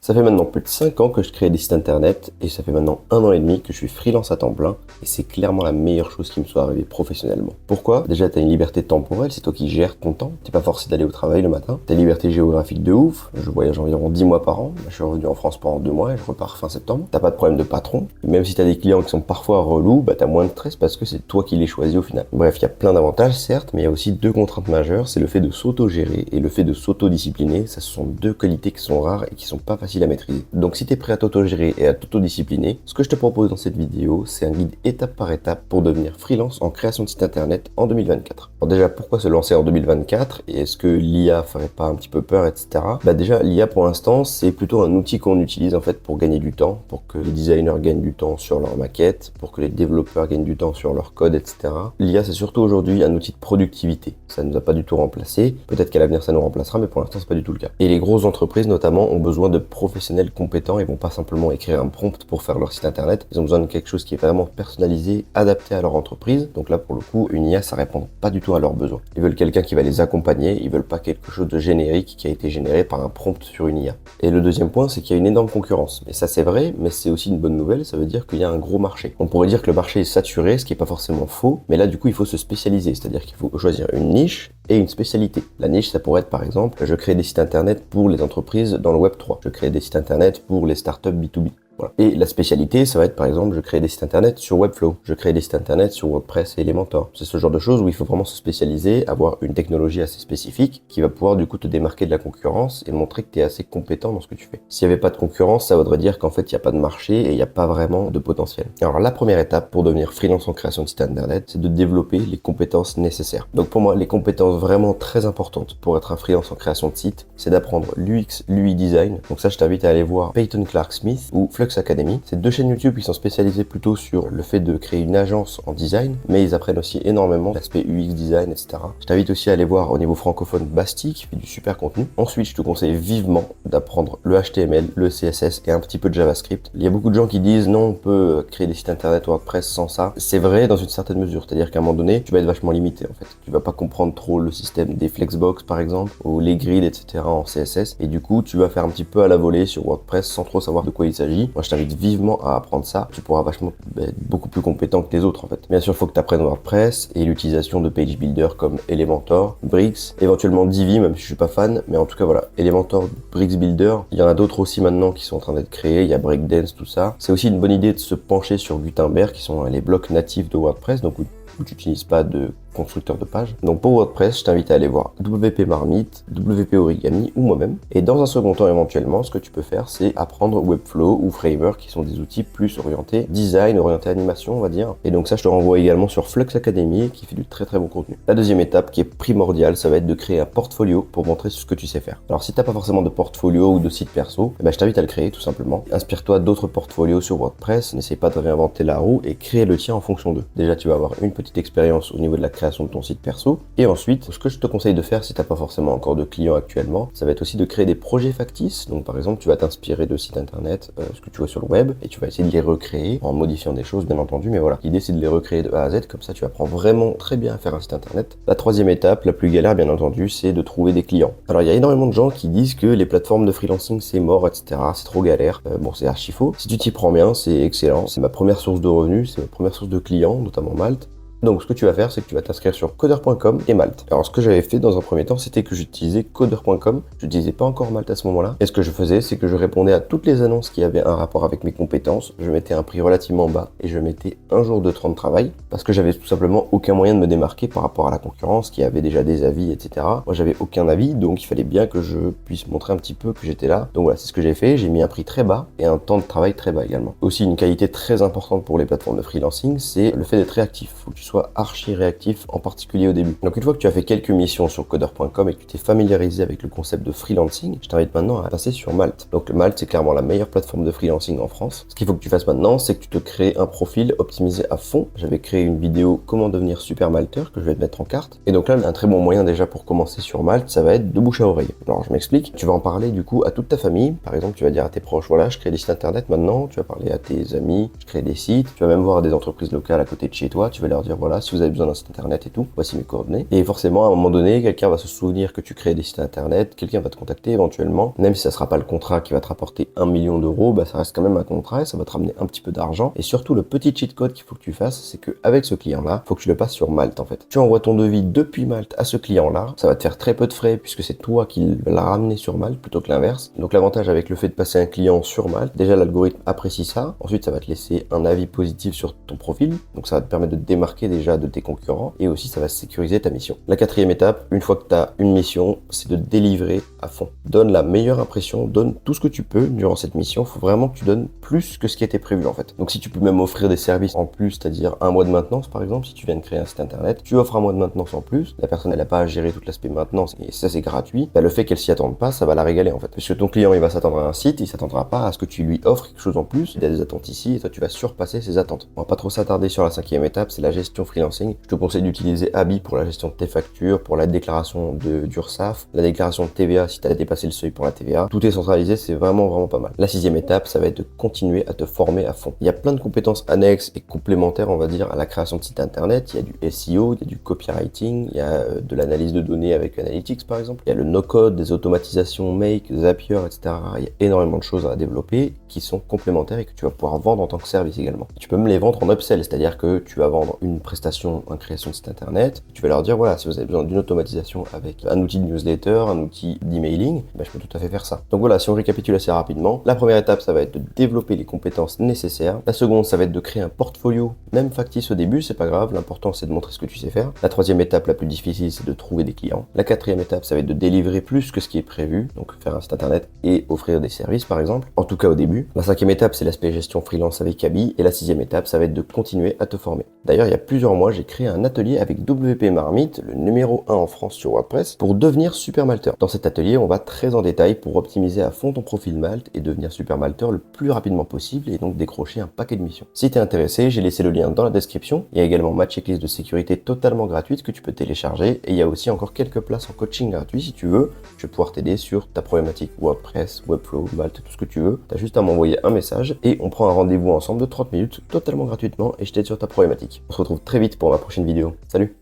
Ça fait maintenant plus de 5 ans que je crée des sites internet et ça fait maintenant 1 an et demi que je suis freelance à temps plein et c'est clairement la meilleure chose qui me soit arrivée professionnellement. Pourquoi? Déjà, t'as une liberté temporelle, c'est toi qui gères ton temps, t'es pas forcé d'aller au travail le matin, t'as une liberté géographique de ouf, je voyage environ 10 mois par an, je suis revenu en France pendant 2 mois et je repars fin septembre, t'as pas de problème de patron, même si t'as des clients qui sont parfois relous, t'as moins de stress parce que c'est toi qui les choisis au final. Bref, il y a plein d'avantages certes, mais il y a aussi 2 contraintes majeures, c'est le fait de s'auto-gérer et le fait de s'auto-discipliner, ça ce sont 2 qualités qui sont rares et qui sont pas faciles à maîtriser. Donc si t'es prêt à t'auto-gérer et à t'auto-discipliner, ce que je te propose dans cette vidéo, c'est un guide étape par étape pour devenir freelance en création de site internet en 2024. Alors déjà, pourquoi se lancer en 2024 et est-ce que l'IA ferait pas un petit peu peur, etc. Déjà, l'IA pour l'instant, c'est plutôt un outil qu'on utilise en fait pour gagner du temps, pour que les designers gagnent du temps sur leur maquette, pour que les développeurs gagnent du temps sur leur code, etc. L'IA, c'est surtout aujourd'hui un outil de productivité. Ça ne nous a pas du tout remplacé. Peut-être qu'à l'avenir, ça nous remplacera, mais pour l'instant, c'est pas du tout le cas. Et les grosses entreprises, notamment, ont besoin de professionnels compétents. Ils vont pas simplement écrire un prompt pour faire leur site internet. Ils ont besoin de quelque chose qui est vraiment personnalisé, adapté à leur entreprise. Donc là, pour le coup, une IA, ça répond pas du tout à leurs besoins. Ils veulent quelqu'un qui va les accompagner. Ils veulent pas quelque chose de générique qui a été généré par un prompt sur une IA. Et le deuxième point, c'est qu'il y a une énorme concurrence. Et ça, c'est vrai, mais c'est aussi une bonne nouvelle. Ça veut dire qu'il y a un gros marché. On pourrait dire que le marché est saturé, ce qui est pas forcément faux. Mais là, du coup, il faut se spécialiser. C'est-à-dire qu'il faut choisir une niche et une spécialité. La niche, ça pourrait être par exemple, je crée des sites internet pour les entreprises dans le Web 3. Je crée des sites internet pour les startups B2B. Voilà. Et la spécialité, ça va être par exemple, je crée des sites internet sur Webflow, je crée des sites internet sur WordPress et Elementor. C'est ce genre de choses où il faut vraiment se spécialiser, avoir une technologie assez spécifique qui va pouvoir du coup te démarquer de la concurrence et montrer que tu es assez compétent dans ce que tu fais. S'il n'y avait pas de concurrence, ça voudrait dire qu'en fait, il n'y a pas de marché et il n'y a pas vraiment de potentiel. Alors la première étape pour devenir freelance en création de site internet, c'est de développer les compétences nécessaires. Donc pour moi, les compétences vraiment très importantes pour être un freelance en création de site, c'est d'apprendre l'UX, l'UI design. Donc ça, je t'invite à aller voir Peyton Clark Smith ou Flux Academy. C'est 2 chaînes YouTube qui sont spécialisées plutôt sur le fait de créer une agence en design, mais ils apprennent aussi énormément l'aspect UX design, etc. Je t'invite aussi à aller voir au niveau francophone Basti qui fait du super contenu. Ensuite, je te conseille vivement d'apprendre le HTML, le CSS et un petit peu de JavaScript. Il y a beaucoup de gens qui disent non, on peut créer des sites internet WordPress sans ça. C'est vrai dans une certaine mesure, c'est-à-dire qu'à un moment donné, tu vas être vachement limité en fait. Tu vas pas comprendre trop le système des Flexbox par exemple, ou les grids, etc. en CSS, et du coup, tu vas faire un petit peu à la volée sur WordPress sans trop savoir de quoi il s'agit. Moi, je t'invite vivement à apprendre ça. Tu pourras vachement être beaucoup plus compétent que les autres en fait. Bien sûr, il faut que tu apprennes WordPress et l'utilisation de page builder comme Elementor, Bricks, éventuellement Divi, même si je suis pas fan, mais en tout cas voilà, Elementor, Bricks Builder. Il y en a d'autres aussi maintenant qui sont en train d'être créés. Il y a Breakdance, tout ça. C'est aussi une bonne idée de se pencher sur Gutenberg, qui sont les blocs natifs de WordPress, donc où tu n'utilises pas de constructeur de page. Donc pour WordPress, je t'invite à aller voir WP Marmite, WP Origami ou moi-même. Et dans un second temps, éventuellement, ce que tu peux faire, c'est apprendre Webflow ou Framer, qui sont des outils plus orientés design, orientés animation, on va dire. Et donc ça, je te renvoie également sur Flux Academy, qui fait du très très bon contenu. La deuxième étape, qui est primordiale, ça va être de créer un portfolio pour montrer ce que tu sais faire. Alors si t'as pas forcément de portfolio ou de site perso, je t'invite à le créer tout simplement. Inspire-toi d'autres portfolios sur WordPress, n'essaie pas de réinventer la roue et crée le tien en fonction d'eux. Déjà, tu vas avoir une petite expérience au niveau de la création de ton site perso. Et ensuite, ce que je te conseille de faire si t'as pas forcément encore de clients actuellement, ça va être aussi de créer des projets factices. Donc par exemple, tu vas t'inspirer de sites internet, ce que tu vois sur le web, et tu vas essayer de les recréer en modifiant des choses, bien entendu. Mais voilà, l'idée c'est de les recréer de A à Z, comme ça tu apprends vraiment très bien à faire un site internet. La troisième étape, la plus galère bien entendu, c'est de trouver des clients. Alors il y a énormément de gens qui disent que les plateformes de freelancing c'est mort, etc. C'est trop galère. Bon, c'est archi faux. Si tu t'y prends bien, c'est excellent. C'est ma première source de revenus, c'est ma première source de clients, notamment Malte. Donc ce que tu vas faire, c'est que tu vas t'inscrire sur coder.com et Malte. Alors ce que j'avais fait dans un premier temps, c'était que j'utilisais coder.com. Je n'utilisais pas encore Malte à ce moment-là. Et ce que je faisais, c'est que je répondais à toutes les annonces qui avaient un rapport avec mes compétences. Je mettais un prix relativement bas et je mettais un jour de temps de travail parce que j'avais tout simplement aucun moyen de me démarquer par rapport à la concurrence qui avait déjà des avis, etc. Moi, j'avais aucun avis, donc il fallait bien que je puisse montrer un petit peu que j'étais là. Donc voilà, c'est ce que j'ai fait. J'ai mis un prix très bas et un temps de travail très bas également. Aussi, une qualité très importante pour les plateformes de freelancing, c'est le fait d'être réactif. Faut que tu sois archi réactif, en particulier au début. Donc une fois que tu as fait quelques missions sur coder.com et que tu t'es familiarisé avec le concept de freelancing, je t'invite maintenant à passer sur Malte. Donc le Malte, c'est clairement la meilleure plateforme de freelancing en France. Ce qu'il faut que tu fasses maintenant, c'est que tu te crées un profil optimisé à fond. J'avais créé une vidéo comment devenir super malteur que je vais te mettre en carte. Et donc là, un très bon moyen déjà pour commencer sur Malte, ça va être de bouche à oreille. Alors je m'explique, tu vas en parler du coup à toute ta famille. Par exemple, tu vas dire à tes proches, voilà, je crée des sites internet maintenant. Tu vas parler à tes amis, je crée des sites. Tu vas même voir des entreprises locales à côté de chez toi. Tu vas leur dire, voilà, si vous avez besoin d'un site internet et tout, voici mes coordonnées. Et forcément, à un moment donné, quelqu'un va se souvenir que tu crées des sites internet, quelqu'un va te contacter éventuellement, même si ça sera pas le contrat qui va te rapporter 1 million d'euros, bah ça reste quand même un contrat et ça va te ramener un petit peu d'argent. Et surtout, le petit cheat code qu'il faut que tu fasses, c'est qu'avec ce client-là, faut que tu le passes sur Malte en fait. Tu envoies ton devis depuis Malte à ce client-là, ça va te faire très peu de frais puisque c'est toi qui l'as ramené sur Malte plutôt que l'inverse. Donc l'avantage avec le fait de passer un client sur Malte, déjà l'algorithme apprécie ça, ensuite ça va te laisser un avis positif sur ton profil, donc ça va te permettre de te démarquer déjà de tes concurrents et aussi ça va sécuriser ta mission. La quatrième étape, une fois que tu as une mission, c'est de délivrer à fond. Donne la meilleure impression, donne tout ce que tu peux durant cette mission, il faut vraiment que tu donnes plus que ce qui était prévu en fait. Donc si tu peux même offrir des services en plus, c'est-à-dire un mois de maintenance par exemple, si tu viens de créer un site internet, tu offres un mois de maintenance en plus, la personne elle n'a pas à gérer tout l'aspect maintenance et ça c'est gratuit, bah, le fait qu'elle s'y attende pas, ça va la régaler en fait. Parce que ton client il va s'attendre à un site, il s'attendra pas à ce que tu lui offres quelque chose en plus, il a des attentes ici et toi tu vas surpasser ses attentes. On va pas trop s'attarder sur la cinquième étape, c'est la gestion freelancing. Je te conseille d'utiliser Abi pour la gestion de tes factures, pour la déclaration d'URSSAF, la déclaration de TVA si tu as dépassé le seuil pour la TVA. Tout est centralisé, c'est vraiment pas mal. La sixième étape, ça va être de continuer à te former à fond. Il y a plein de compétences annexes et complémentaires, on va dire, à la création de sites internet. Il y a du SEO, il y a du copywriting, il y a de l'analyse de données avec Analytics par exemple. Il y a le no-code, des automatisations Make, Zapier, etc. Il y a énormément de choses à développer qui sont complémentaires et que tu vas pouvoir vendre en tant que service également. Tu peux même les vendre en upsell, c'est-à-dire que tu vas vendre une prestation en création de site internet. Tu vas leur dire, voilà, si vous avez besoin d'une automatisation avec un outil de newsletter, un outil d'emailing, ben, je peux tout à fait faire ça. Donc voilà, si on récapitule assez rapidement, la première étape, ça va être de développer les compétences nécessaires. La seconde, ça va être de créer un portfolio, même factice au début, c'est pas grave. L'important, c'est de montrer ce que tu sais faire. La troisième étape, la plus difficile, c'est de trouver des clients. La quatrième étape, ça va être de délivrer plus que ce qui est prévu, donc faire un site internet et offrir des services, par exemple. En tout cas, au début. La cinquième étape, c'est l'aspect gestion freelance avec Abi. Et la sixième étape, ça va être de continuer à te former. D'ailleurs, il y a plusieurs mois, j'ai créé un atelier avec WP Marmite, le numéro 1 en France sur WordPress, pour devenir super malteur. Dans cet atelier, on va très en détail pour optimiser à fond ton profil Malte et devenir super malteur le plus rapidement possible et donc décrocher un paquet de missions. Si tu es intéressé, j'ai laissé le lien dans la description. Il y a également ma checklist de sécurité totalement gratuite que tu peux télécharger et il y a aussi encore quelques places en coaching gratuit si tu veux. Je vais pouvoir t'aider sur ta problématique WordPress, Webflow, Malte, tout ce que tu veux. Tu as juste à m'envoyer un message et on prend un rendez-vous ensemble de 30 minutes totalement gratuitement et je t'aide sur ta problématique. On se retrouve très vite pour ma prochaine vidéo. Salut!